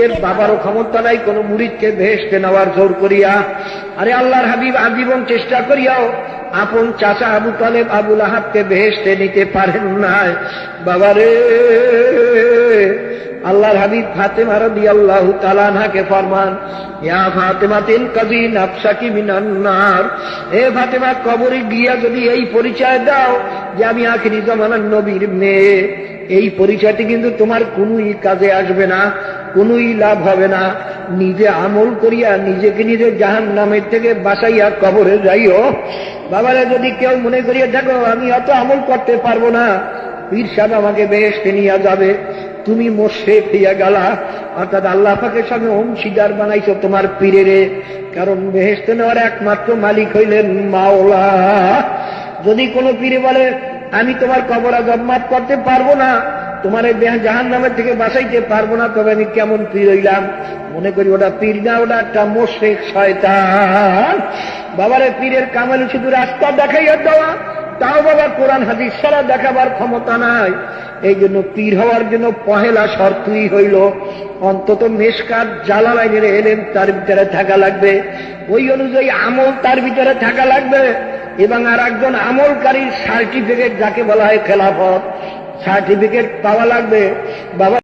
এর বাবারও ক্ষমতা নাই কোন মুরিদকে বেহেশতে নেওয়ার জোর করিয়া। আরে আল্লাহর হাবিব আজীবন চেষ্টা করিয়াও আপন চাচা আবু তালেব আবুল আহাবকে বেহেশতে নিতে পারেন নাই। বাবারে, আল্লাহর হাবিব ফাতেমা রাদিয়াল্লাহু তাআলা আনহাকে ফরমান, ইয়া ফাতেমা তিনকাযি নাফসাকি মিনান নার, হে ফাতেমা, কবরে গিয়া যদি এই পরিচয় দাও যে আমি আখিরি জামানার নবীর মেয়ে, এই পরিচয়টি কিন্তু তোমার কোনই কাজে আসবে না, কোনই লাভ হবে না। নিজে আমল করিয়া নিজেকে নিজে জাহান্নামের থেকে বাঁচাইয়া কবরে যাইও। বাবারা, যদি কেউ মনে করিয়া থাকো আমি অত আমল করতে পারবো না, পীর সাহেব আমাকে বেহেশতে নিয়ে যাবে, তুমি মুশরিক হইয়া গেলা, অর্থাৎ আল্লাহ পাকের সঙ্গে অংশীদার বানাইছো তোমার পীরেরে। কারণ বেহেশতে নেওয়ার একমাত্র মালিক হইলেন মাওলা। যদি কোনো পীরে বলে আমি তোমার কবর আযাব মাফ করতে পারবো না, তোমার জাহান্নামের থেকে বাঁচাইতে পারবো না, তবে আমি কেমন পীর হইলাম? মনে করি ওটা পীর না, ওটা একটা মুশরিক শয়তান। বাবারে, পীরের কামাল শুধু রাস্তা দেখাইয়া দেওয়া, তাও বাবা কোরআন হাদিস ছাড়া দেখাবার ক্ষমতা নাই। এই জন্য পীর হওয়ার জন্য পহেলা শর্তই হইল অন্তত মেশকাত জালালাইনের এলেম তার ভিতরে থাকা লাগবে, ওই অনুযায়ী আমল তার ভিতরে থাকা লাগবে, এবং আর একজন আমলকারীর সার্টিফিকেট, যাকে বলা হয় খেলাফত সার্টিফিকেট পাওয়া লাগবে। বাবা